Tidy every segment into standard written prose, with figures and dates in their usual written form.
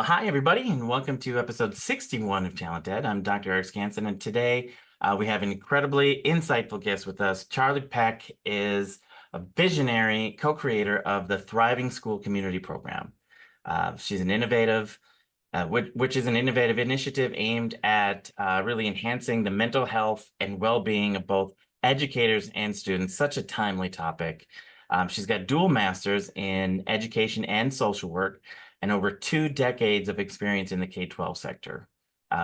Hi, everybody, and welcome to episode 61 of TalentED. I'm Dr. Eric Skansen, and today we have an incredibly insightful guest with us. Charle Peck is a visionary co-creator of the Thriving School Community Program. She's an innovative, which is an innovative initiative aimed at really enhancing the mental health and well-being of both educators and students. Such a timely topic. She's got dual masters in education and social work, and over 2 decades of experience in the K-12 sector.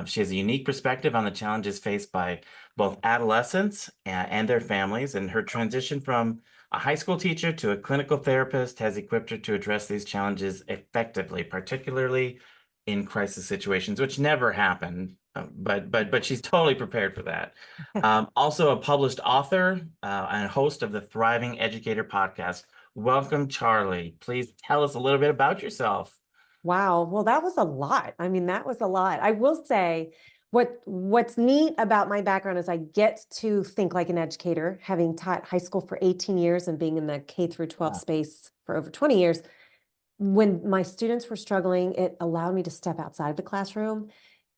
She has a unique perspective on the challenges faced by both adolescents and their families, and her transition from a high school teacher to a clinical therapist has equipped her to address these challenges effectively, particularly in crisis situations, which never happen, but she's totally prepared for that. Also a published author and host of the Thriving Educator podcast. Welcome, Charle. Please tell us a little bit about yourself. Wow. Well, that was a lot. I mean, that was a lot. I will say what's neat about my background is I get to think like an educator, having taught high school for 18 years and being in the K through 12 space for over 20 years. When my students were struggling, it allowed me to step outside of the classroom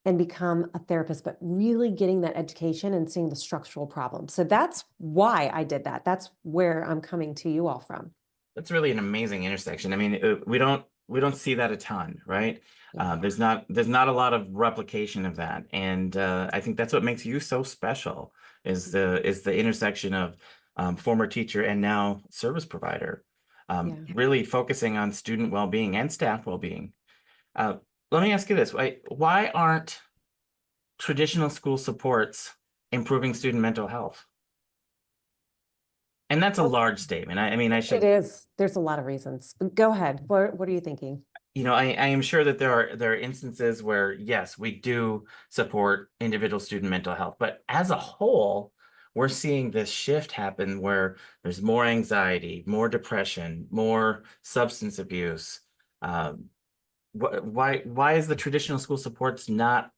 and become a therapist, but really getting that education and seeing the structural problems. So that's why I did that. That's where I'm coming to you all from. That's really an amazing intersection. I mean, we don't see that a ton, right? Yeah. There's not a lot of replication of that, and I think that's what makes you so special is the intersection of former teacher and now service provider, really focusing on student well-being and staff well-being. Uh, Let me ask you this: why aren't traditional school supports improving student mental health? And that's a large statement. I mean, I It should. is. There's a lot of reasons. Go ahead. What are you thinking? I am sure that there are instances where, yes, we do support individual student mental health, but as a whole, we're seeing this shift happen where there's more anxiety, more depression, more substance abuse. Why is the traditional school supports not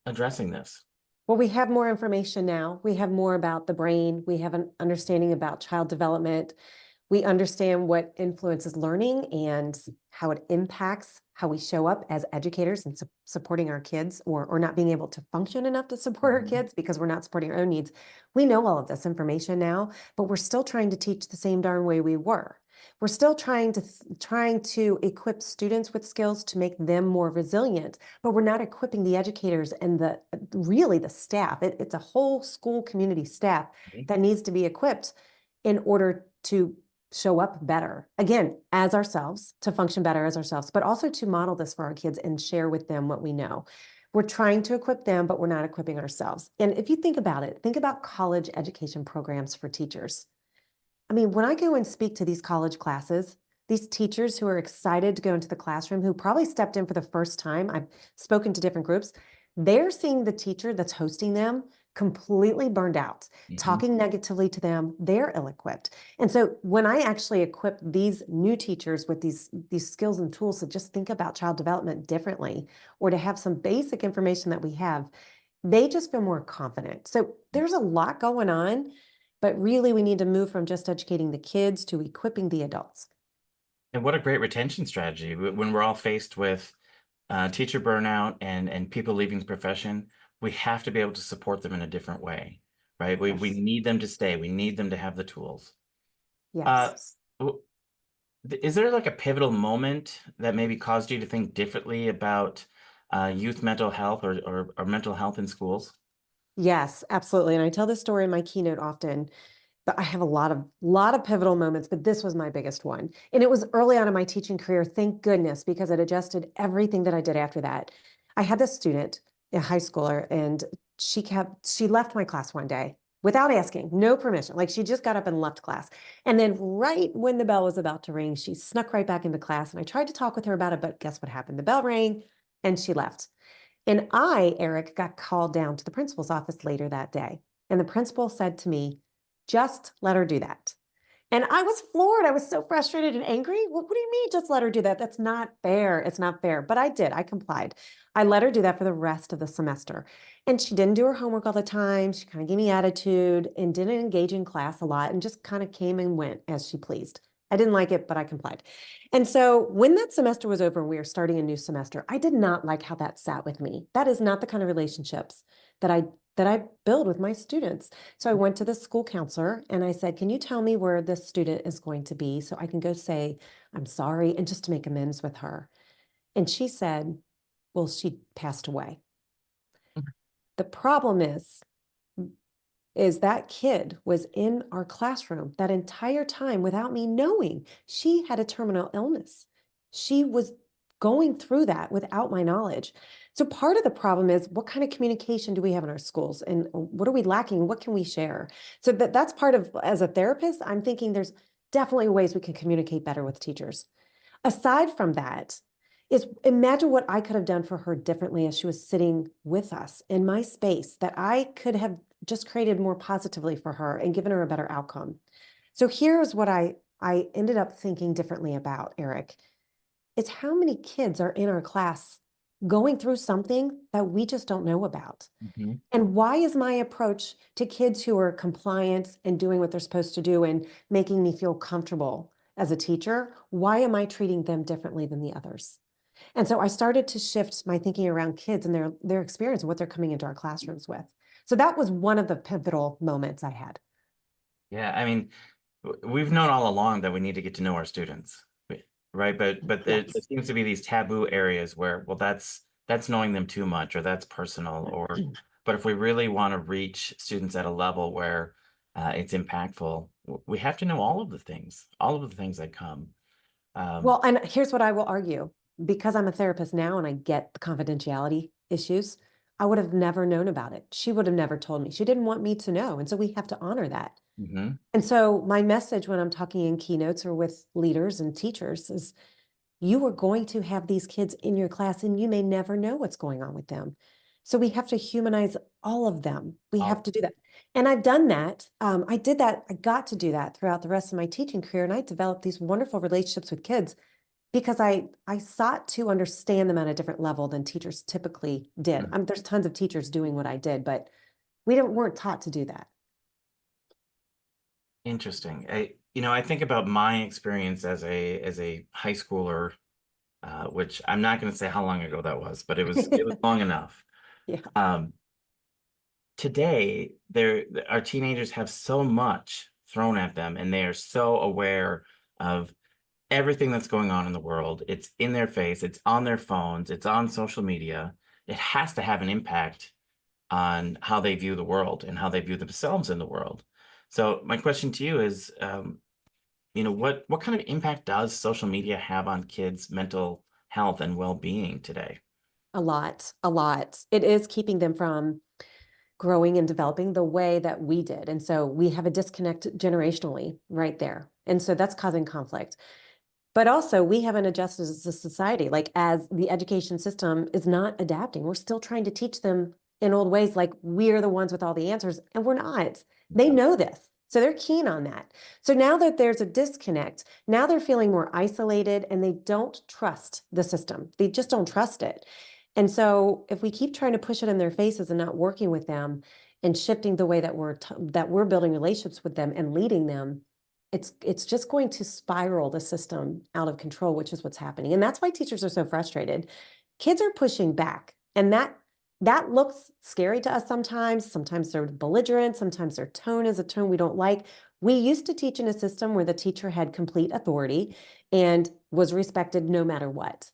addressing this? Well, we have more information now. We have more about the brain. We have an understanding about child development. We understand what influences learning and how it impacts how we show up as educators and supporting our kids, or not being able to function enough to support our kids because we're not supporting our own needs. We know all of this information now, but we're still trying to teach the same darn way we were. We're still trying to equip students with skills to make them more resilient, but we're not equipping the educators and the staff. It's a whole school community staff that needs to be equipped in order to show up better, again, as ourselves, to function better as ourselves, but also to model this for our kids and share with them what we know. We're trying to equip them, but we're not equipping ourselves. And if you think about it, think about college education programs for teachers. I mean, when I go and speak to these college classes, these teachers who are excited to go into the classroom, who probably stepped in for the first time, I've spoken to different groups, they're seeing the teacher that's hosting them completely burned out, talking negatively to them, they're ill-equipped. And so when I actually equip these new teachers with these skills and tools to just think about child development differently, or to have some basic information that we have, they just feel more confident. So there's a lot going on, but really we need to move from just educating the kids to equipping the adults. And what a great retention strategy when we're all faced with teacher burnout and people leaving the profession. We have to be able to support them in a different way, right? We Yes. need them to stay. We need them to have the tools. Uh, Yes. w- is there like a pivotal moment that maybe caused you to think differently about youth mental health or mental health in schools? Yes, absolutely. And I tell this story in my keynote often, but I have a lot of pivotal moments, but this was my biggest one. And it was early on in my teaching career, thank goodness, because it adjusted everything that I did after that. I had this student, a high schooler, and she left my class one day without asking, no permission. Like she just got up and left class. And then right when the bell was about to ring, she snuck right back into class. And I tried to talk with her about it, but guess what happened? The bell rang and she left. And I, Eric, got called down to the principal's office later that day. And the principal said to me, just let her do that. And I was floored. I was so frustrated and angry. What do you mean just let her do that? That's not fair. It's not fair. But I did. I complied. I let her do that for the rest of the semester. And she didn't do her homework all the time. She kind of gave me attitude and didn't engage in class a lot and just kind of came and went as she pleased. I didn't like it, but I complied. And so when that semester was over and we were starting a new semester, I did not like how that sat with me. That is not the kind of relationships that I build with my students. So I went to the school counselor and I said, can you tell me where this student is going to be so I can go say, I'm sorry, and just to make amends with her. And she said, well, she passed away. The problem is that kid was in our classroom that entire time without me knowing she had a terminal illness. She was going through that without my knowledge. So part of the problem is what kind of communication do we have in our schools and what are we lacking? What can we share? So that's part of, as a therapist, I'm thinking there's definitely ways we can communicate better with teachers. Aside from that, is imagine what I could have done for her differently as she was sitting with us in my space that I could have just created more positively for her and given her a better outcome. So here's what I ended up thinking differently about, Eric. It's how many kids are in our class going through something that we just don't know about. Mm-hmm. And why is my approach to kids who are compliant and doing what they're supposed to do and making me feel comfortable as a teacher, why am I treating them differently than the others? And so I started to shift my thinking around kids and their experience and what they're coming into our classrooms with. So that was one of the pivotal moments I had. Yeah, I mean, we've known all along that we need to get to know our students, right? But there Yes. seems to be these taboo areas where, well, that's knowing them too much, or that's personal, or but if we really want to reach students at a level where it's impactful, we have to know all of the things that come. Well, and here's what I will argue. Because I'm a therapist now and I get the confidentiality issues, I would have never known about it. She would have never told me. She didn't want me to know. And so we have to honor that. Mhm. And so my message when I'm talking in keynotes or with leaders and teachers is you are going to have these kids in your class and you may never know what's going on with them. So we have to humanize all of them. We have to do that. And I've done that. I did that. I got to do that throughout the rest of my teaching career. And I developed these wonderful relationships with kids because I sought to understand them at a different level than teachers typically did. There's tons of teachers doing what I did, but weren't taught to do that. Interesting. I think about my experience as a high schooler, which I'm not going to say how long ago that was, but it was long enough. Yeah. Um, Today, our teenagers have so much thrown at them, and they are so aware of everything that's going on in the world. It's in their face, it's on their phones, it's on social media. It has to have an impact on how they view the world and how they view themselves in the world. So my question to you is, what kind of impact does social media have on kids' mental health and well-being today? A lot, a lot. It is keeping them from growing and developing the way that we did. And so we have a disconnect generationally right there. And so that's causing conflict. But also, we haven't adjusted as a society, like as the education system is not adapting. We're still trying to teach them in old ways, like we're the ones with all the answers, and we're not. They know this. So they're keen on that. So now that there's a disconnect, now they're feeling more isolated and they don't trust the system. They just don't trust it. And so if we keep trying to push it in their faces and not working with them and shifting the way that we're building relationships with them and leading them, it's just going to spiral the system out of control, which is what's happening. And that's why teachers are so frustrated. Kids are pushing back, and that looks scary to us sometimes. Sometimes they're belligerent, sometimes their tone is a tone we don't like. We used to teach in a system where the teacher had complete authority and was respected no matter what.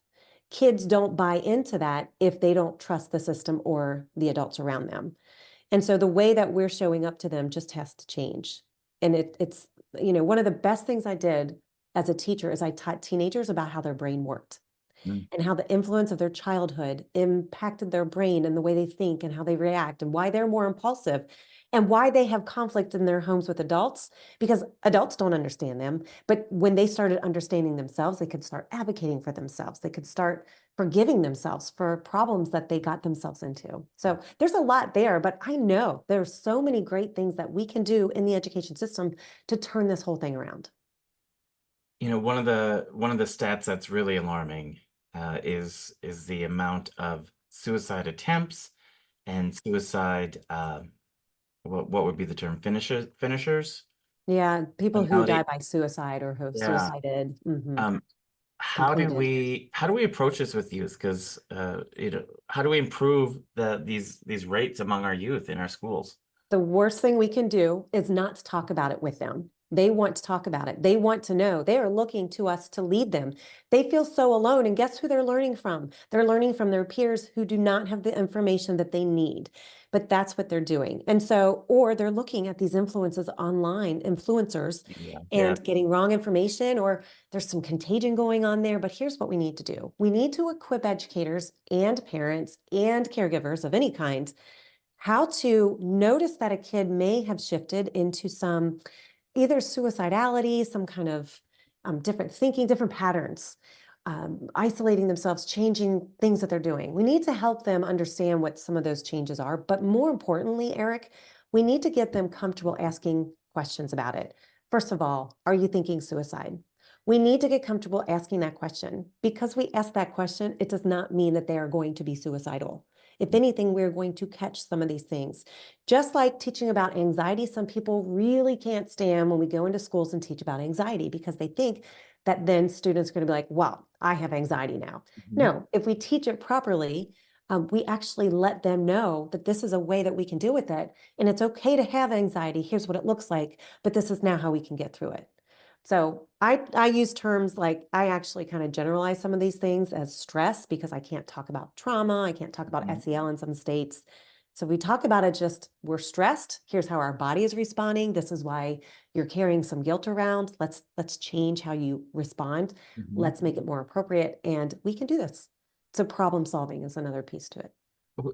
Kids don't buy into that if they don't trust the system or the adults around them. And so the way that we're showing up to them just has to change. And it's, one of the best things I did as a teacher is I taught teenagers about how their brain worked Mm. and how the influence of their childhood impacted their brain and the way they think and how they react and why they're more impulsive. and why they have conflict in their homes with adults, because adults don't understand them. But when they started understanding themselves, they could start advocating for themselves. They could start forgiving themselves for problems that they got themselves into. So there's a lot there, but I know there's so many great things that we can do in the education system to turn this whole thing around. One of the stats that's really alarming is the amount of suicide attempts and suicide. What would be the term? Finishers. Yeah, people who die Finality. by suicide or who have Yeah. suicided, Um, how do completed. we approach this with youth? Because how do we improve these rates among our youth in our schools? The worst thing we can do is not to talk about it with them. They want to talk about it. They want to know. They are looking to us to lead them. They feel so alone. And guess who they're learning from? They're learning from their peers who do not have the information that they need. But that's what they're doing. And so, or they're looking at these influences online, influencers, Yeah, yeah. and getting wrong information, or there's some contagion going on there. But here's what we need to do: we need to equip educators and parents and caregivers of any kind how to notice that a kid may have shifted into some either suicidality, some kind of different thinking, different patterns, isolating themselves, changing things that they're doing. We need to help them understand what some of those changes are. But more importantly, Eric, we need to get them comfortable asking questions about it. First of all, are you thinking suicide? We need to get comfortable asking that question. Because we ask that question, it does not mean that they are going to be suicidal. If anything, we're going to catch some of these things. Just like teaching about anxiety, some people really can't stand when we go into schools and teach about anxiety because they think that then students are going to be like, wow, I have anxiety now. Mhm. No, if we teach it properly, we actually let them know that this is a way that we can deal with it. And it's okay to have anxiety. Here's what it looks like, but this is now how we can get through it. So I use terms like I actually kind of generalize some of these things as stress because I can't talk about trauma. I can't talk about Mhm. SEL in some states. So we talk about it just we're stressed. Here's how our body is responding. This is why you're carrying some guilt around. Let's change how you respond. Mhm. Let's make it more appropriate. And we can do this. So problem solving is another piece to it.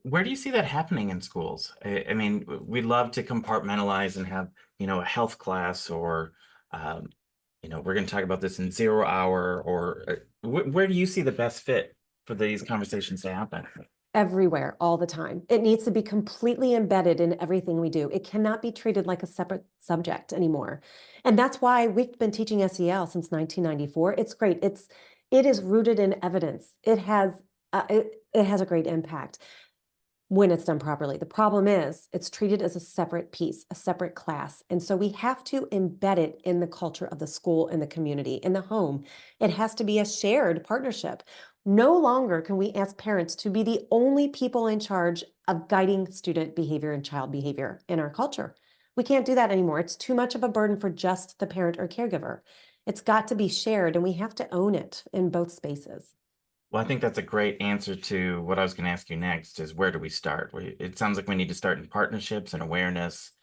Where do you see that happening in schools? I mean, we love to compartmentalize and have, a health class or, um, we're going to talk about this in 0 hour or where do you see the best fit for these conversations to happen? Everywhere, all the time. It needs to be completely embedded in everything we do. It cannot be treated like a separate subject anymore. And that's why we've been teaching SEL since 1994. It's great. It is rooted in evidence. It has a great impact when it's done properly. The problem is it's treated as a separate piece, a separate class. And so we have to embed it in the culture of the school and the community, in the home. It has to be a shared partnership. No longer can we ask parents to be the only people in charge of guiding student behavior and child behavior in our culture. We can't do that anymore. It's too much of a burden for just the parent or caregiver. It's got to be shared, and we have to own it in both spaces. Well, I think that's a great answer to what I was going to ask you next is where do we start? It sounds like we need to start in partnerships and awareness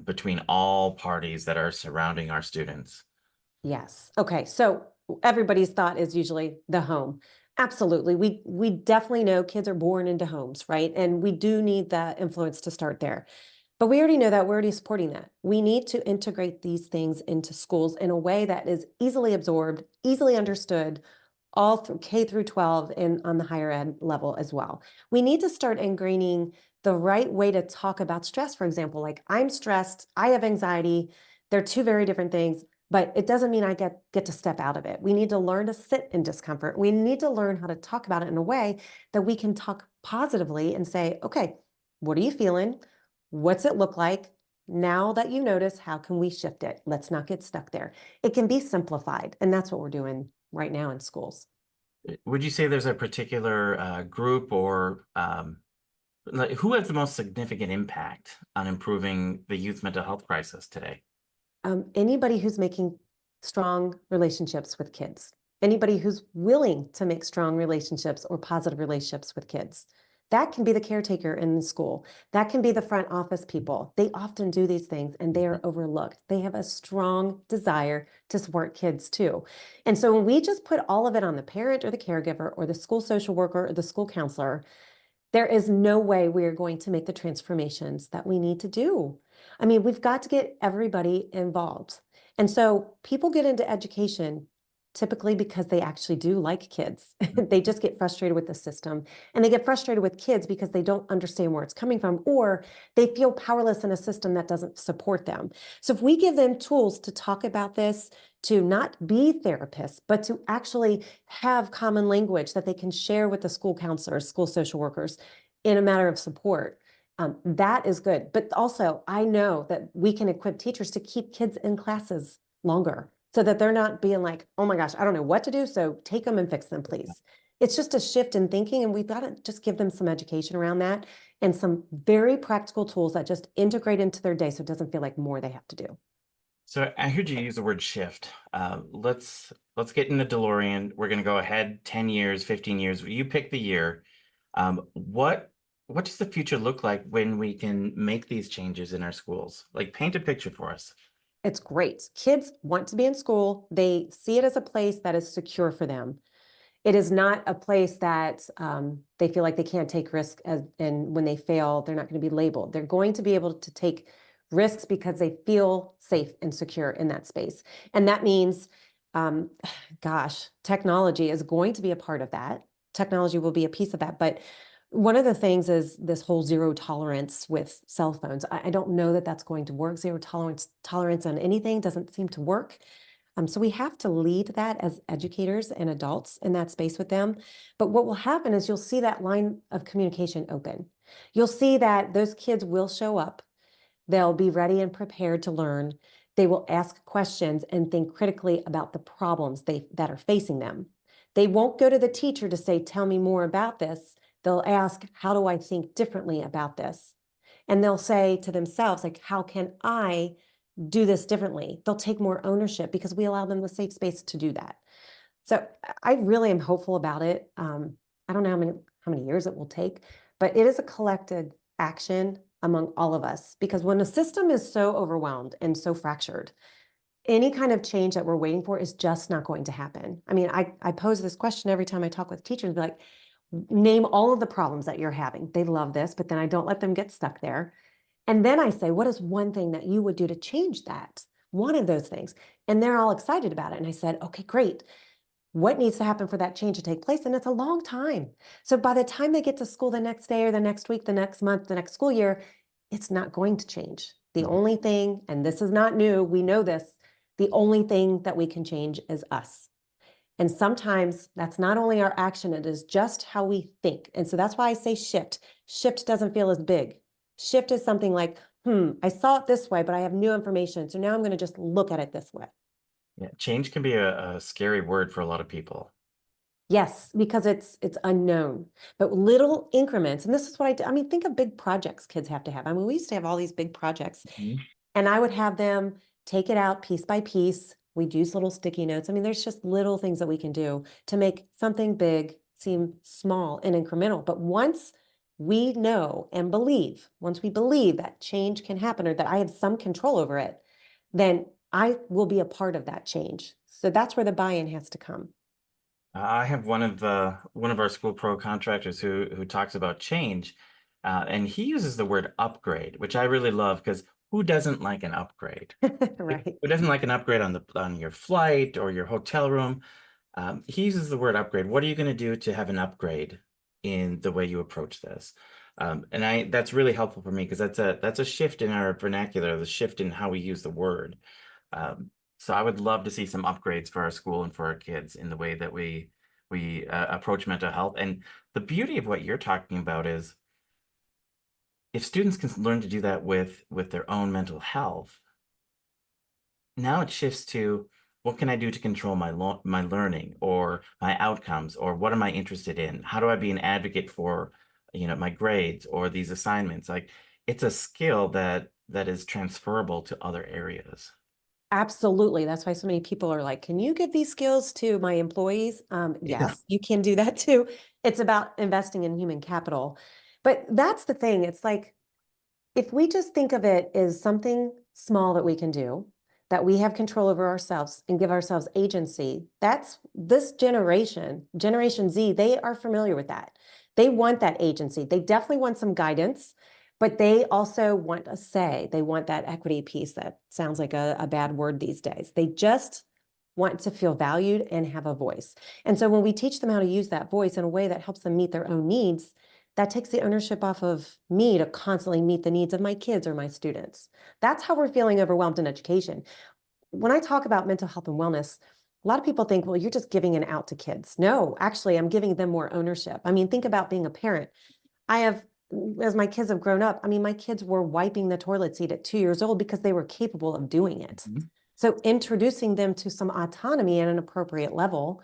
between all parties that are surrounding our students. Yes. Okay. So everybody's thought is usually the home. Absolutely. We definitely know kids are born into homes, right? And we do need that influence to start there. But we already know that. We're already supporting that. We need to integrate these things into schools in a way that is easily absorbed, easily understood, all through K through 12 and on the higher ed level as well. We need to start ingraining the right way to talk about stress, for example, like I'm stressed, I have anxiety. They're two very different things, but it doesn't mean I get to step out of it. We need to learn to sit in discomfort. We need to learn how to talk about it in a way that we can talk positively and say, okay, what are you feeling? What's it look like? Now that you notice, how can we shift it? Let's not get stuck there. It can be simplified, and that's what we're doing right now in schools. Would you say there's a particular group or like who has the most significant impact on improving the youth mental health crisis today? Anybody who's making strong relationships with kids, anybody who's willing to make strong relationships or positive relationships with kids. That can be the caretaker in the school. That can be the front office people. They often do these things and they are overlooked. They have a strong desire to support kids too. And so when we just put all of it on the parent or the caregiver or the school social worker or the school counselor, There is no way we are going to make the transformations that we need to do. I mean, we've got to get everybody involved. And so people get into education typically because they actually do like kids. They just get frustrated with the system, and they get frustrated with kids because they don't understand where it's coming from, or they feel powerless in a system that doesn't support them. So if we give them tools to talk about this, to not be therapists, but to actually have common language that they can share with the school counselors, school social workers in a matter of support. That is good. But also, I know that we can equip teachers to keep kids in classes longer so that they're not being like, oh my gosh, I don't know what to do. So take them and fix them, please. It's just a shift in thinking, and we've got to just give them some education around that and some very practical tools that just integrate into their day so it doesn't feel like more they have to do. So I heard you use the word shift. Let's get in the DeLorean. We're going to go ahead 10 years, 15 years. You pick the year. What does the future look like when we can make these changes in our schools? Like, paint a picture for us. It's great. Kids want to be in school. They see it as a place that is secure for them. It is not a place that they feel like they can't take risks, and when they fail, they're not going to be labeled. They're going to be able to take risks because they feel safe and secure in that space. And that means, um, gosh, technology is going to be a part of that. Technology will be a piece of that. But one of the things is this whole zero tolerance with cell phones. I don't know that that's going to work. Zero tolerance on anything doesn't seem to work. So we have to lead that as educators and adults in that space with them. But what will happen is you'll see that line of communication open. You'll see that those kids will show up. They'll be ready and prepared to learn. They will ask questions and think critically about the problems that are facing them. They won't go to the teacher to say, tell me more about this. They'll ask, how do I think differently about this? And they'll say to themselves, like, how can I do this differently? They'll take more ownership because we allow them the safe space to do that. So I really am hopeful about it. I don't know how many years it will take, but it is a collected action among all of us, because when a system is so overwhelmed and so fractured, any kind of change that we're waiting for is just not going to happen. I mean, I pose this question every time I talk with teachers, be like, name all of the problems that you're having. They love this, but then I don't let them get stuck there. And then I say, what is one thing that you would do to change that? One of those things. And they're all excited about it. And I said, okay, great. What needs to happen for that change to take place? And it's a long time. So by the time they get to school the next day or the next week, the next month, the next school year, it's not going to change. The Mhm. only thing, and this is not new, we know this, the only thing that we can change is us. And sometimes that's not only our action, it is just how we think. And so that's why I say shift. Shift doesn't feel as big. Shift is something like, I saw it this way, but I have new information. So now I'm going to just look at it this way. Yeah, change can be a scary word for a lot of people. Yes, because it's unknown, but little increments. And this is what I do. I mean, think of big projects kids have to have. I mean, we used to have all these big projects, Mhm. and I would have them take it out piece by piece. We'd use little sticky notes. I mean, there's just little things that we can do to make something big seem small and incremental. But once we know and believe, once we believe that change can happen or that I have some control over it, then I will be a part of that change. So that's where the buy-in has to come. I have one of our school pro contractors who talks about change, and he uses the word upgrade, which I really love because who doesn't like an upgrade? Like, Right. who doesn't like an upgrade on your flight or your hotel room? He uses the word upgrade. What are you going to do to have an upgrade in the way you approach this? And that's really helpful for me because that's a shift in our vernacular, the shift in how we use the word. Um, so I would love to see some upgrades for our school and for our kids in the way that we approach mental health. And the beauty of what you're talking about is if students can learn to do that with their own mental health, now it shifts to what can I do to control my learning or my outcomes, or what am I interested in? How do I be an advocate for, my grades or these assignments? Like, it's a skill that is transferable to other areas. Absolutely. That's why so many people are like, can you give these skills to my employees? Yeah. Yes, you can do that too. It's about investing in human capital. But that's the thing. It's like, if we just think of it as something small that we can do, that we have control over ourselves and give ourselves agency, that's this generation, Generation Z, they are familiar with that. They want that agency. They definitely want some guidance, but they also want a say. They want that equity piece that sounds like a bad word these days. They just want to feel valued and have a voice. And so when we teach them how to use that voice in a way that helps them meet their own needs, that takes the ownership off of me to constantly meet the needs of my kids or my students. That's how we're feeling overwhelmed in education. When I talk about mental health and wellness, a lot of people think, well, you're just giving it out to kids. No, actually, I'm giving them more ownership. I mean, think about being a parent. I have, as my kids have grown up, I mean, my kids were wiping the toilet seat at 2 years old because they were capable of doing it. Mhm. So introducing them to some autonomy at an appropriate level,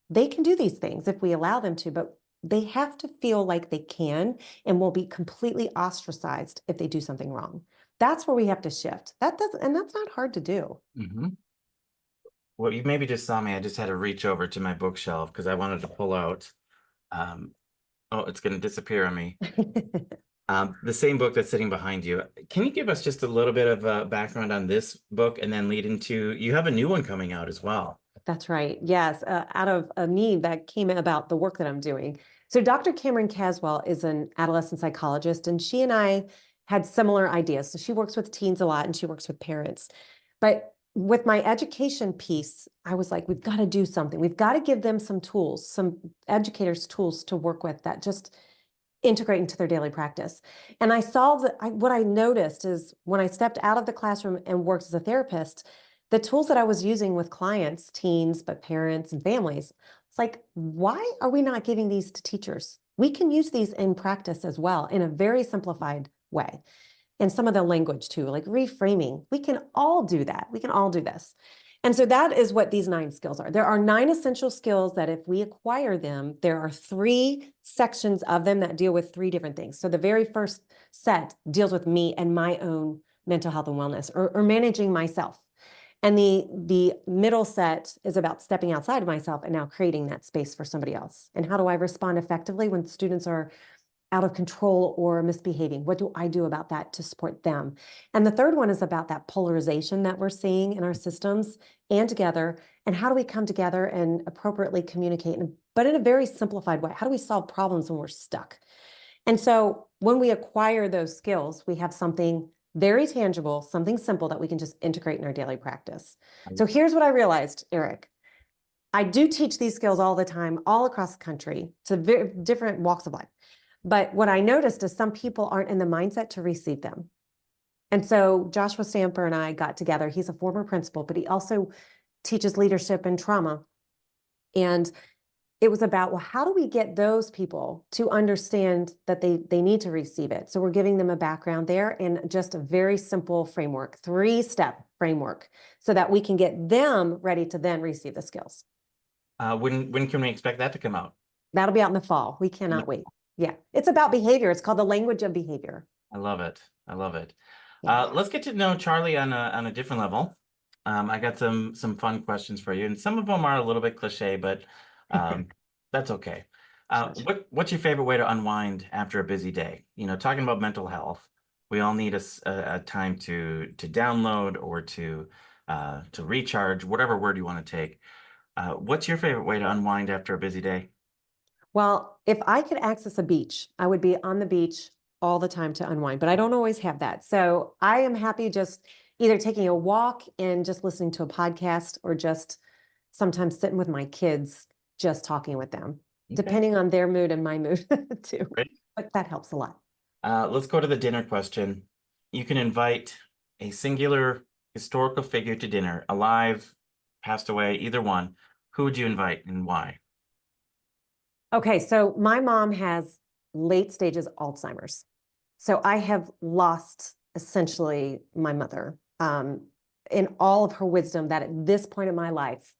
they can do these things if we allow them to, but they have to feel like they can and will be completely ostracized if they do something wrong. That's where we have to shift. And that's not hard to do. Mhm. Well, you maybe just saw me. I just had to reach over to my bookshelf because I wanted to pull out. Um, oh, it's going to disappear on me. The same book that's sitting behind you. Can you give us just a little bit of background on this book and then lead into, you have a new one coming out as well. That's right. Yes, out of a need that came about the work that I'm doing. So Dr. Cameron Caswell is an adolescent psychologist, and she and I had similar ideas. So she works with teens a lot, and she works with parents. But with my education piece, I was like, we've got to do something. We've got to give them some tools, some educators' tools to work with that just integrate into their daily practice. And I saw that what I noticed is when I stepped out of the classroom and worked as a therapist, the tools that I was using with clients, teens, but parents and families, it's like, why are we not giving these to teachers? We can use these in practice as well in a very simplified way. And some of the language too, like reframing. We can all do that. We can all do this. And so that is what these 9 skills are. There are 9 essential skills that if we acquire them, there are 3 sections of them that deal with 3 different things. So the very first set deals with me and my own mental health and wellness, or managing myself. And the middle set is about stepping outside of myself and now creating that space for somebody else. And how do I respond effectively when students are out of control or misbehaving? What do I do about that to support them? And the third one is about that polarization that we're seeing in our systems and together. And how do we come together and appropriately communicate, but in a very simplified way? How do we solve problems when we're stuck? And so when we acquire those skills, we have something very tangible, something simple that we can just integrate in our daily practice. So here's what I realized, Eric. I do teach these skills all the time, all across the country, to very different walks of life. But what I noticed is some people aren't in the mindset to receive them. And so Joshua Stamper and I got together. He's a former principal, but he also teaches leadership and trauma. And it was about, well, how do we get those people to understand that they need to receive it? So we're giving them a background there and just a very simple framework, 3-step framework, so that we can get them ready to then receive the skills. When can we expect that to come out? That'll be out in the fall. We cannot wait. Yeah, it's about behavior. It's called the language of behavior. I love it. I love it. Yeah. Let's get to know Charlie on a different level. I got some fun questions for you, and some of them are a little bit cliche, but that's okay. What's your favorite way to unwind after a busy day? You know, talking about mental health, we all need a time to download or to recharge, whatever word you want to take. What's your favorite way to unwind after a busy day? Well, if I could access a beach, I would be on the beach all the time to unwind, but I don't always have that. So I am happy just either taking a walk and just listening to a podcast, or just sometimes sitting with my kids, just talking with them, Okay, depending on their mood and my mood too. great. But that helps a lot. Let's go to the dinner question. You can invite a singular historical figure to dinner, alive, passed away, either one. Who would you invite and why? Okay, so my mom has late stages Alzheimer's. So I have lost essentially my mother in all of her wisdom that at this point in my life,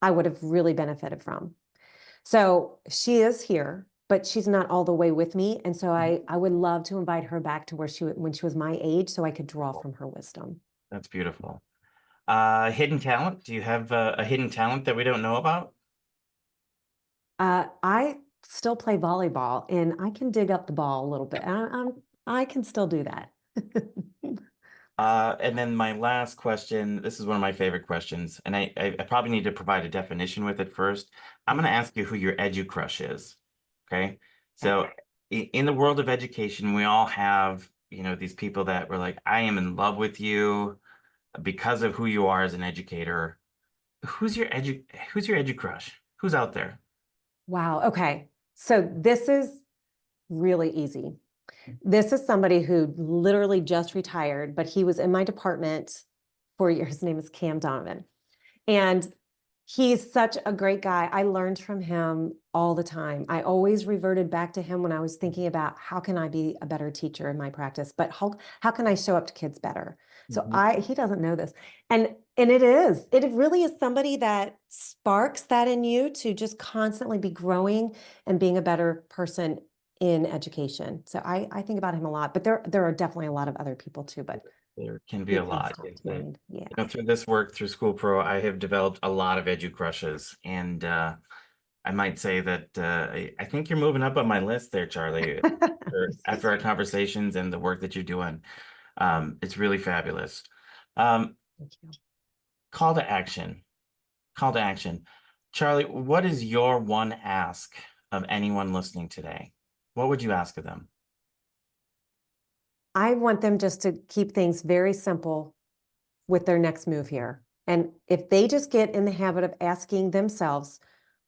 I would have really benefited from. So she is here, but she's not all the way with me. And so I would love to invite her back to where when she was my age, so I could draw from her wisdom. That's beautiful. Hidden talent. Do you have a hidden talent that we don't know about? I still play volleyball, and I can dig up the ball a little bit. I can still do that. And then my last question, this is one of my favorite questions, and I probably need to provide a definition with it first. I'm going to ask you who your edu crush is. Okay. So in the world of education, we all have, these people that were like, I am in love with you because of who you are as an educator. Who's your edu crush? Who's out there? Wow. Okay. So this is really easy. This is somebody who literally just retired, but he was in my department for years. His name is Cam Donovan. And he's such a great guy. I learned from him all the time. I always reverted back to him when I was thinking about how can I be a better teacher in my practice, but how can I show up to kids better? So he doesn't know this. And it really is somebody that sparks that in you to just constantly be growing and being a better person in education. So I think about him a lot, but there are definitely a lot of other people too, but There can be he a comes lot. top to mind. Yeah. Through this work through School Pro, I have developed a lot of edu crushes, and I might say that I think you're moving up on my list there, Charlie. After our conversations and the work that you're doing, it's really fabulous. Thank you. Call to action. Call to action. Charlie, what is your one ask of anyone listening today? What would you ask of them? I want them just to keep things very simple with their next move here. And if they just get in the habit of asking themselves,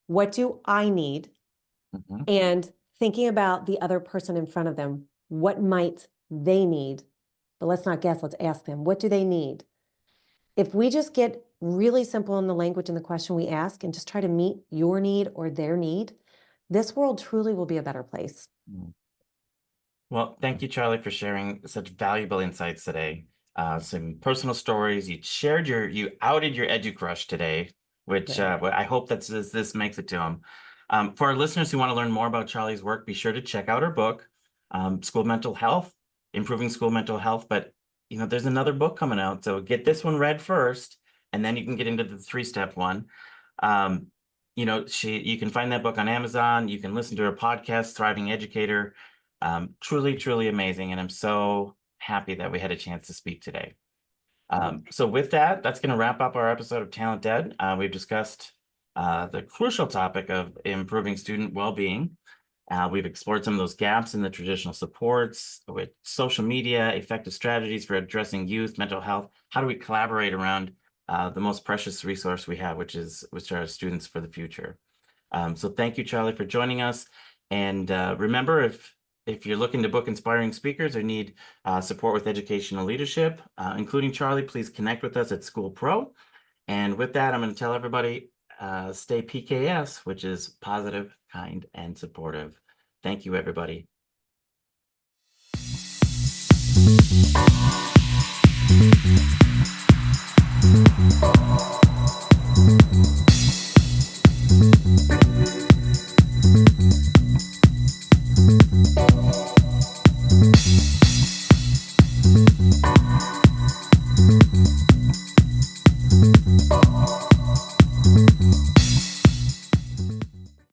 what do I need? Mhm. And thinking about the other person in front of them, what might they need? But let's not guess, let's ask them, what do they need? If we just get really simple in the language and the question we ask and just try to meet your need or their need, this world truly will be a better place. Mm. Well, thank you, Charlie, for sharing such valuable insights today. Some personal stories. You outed your edu crush today, which Right. I hope that this makes it to him. For our listeners who want to learn more about Charlie's work, be sure to check out her book, School Mental Health, Improving School Mental Health. But there's another book coming out, so get this one read first, and then you can get into the 3-step one. Um, you can find that book on Amazon. You can listen to her podcast, Thriving Educator. Truly, truly amazing. And I'm so happy that we had a chance to speak today. So with that, that's going to wrap up our episode of TalentED. We've discussed the crucial topic of improving student well-being. We've explored some of those gaps in the traditional supports with social media, effective strategies for addressing youth mental health. How do we collaborate around the most precious resource we have, which are our students for the future? So thank you, Charlie, for joining us. And remember, if you're looking to book inspiring speakers or need support with educational leadership, including Charlie, please connect with us at School Pro. And with that, I'm going to tell everybody, stay PKS, which is positive, kind, and supportive. Thank you, everybody.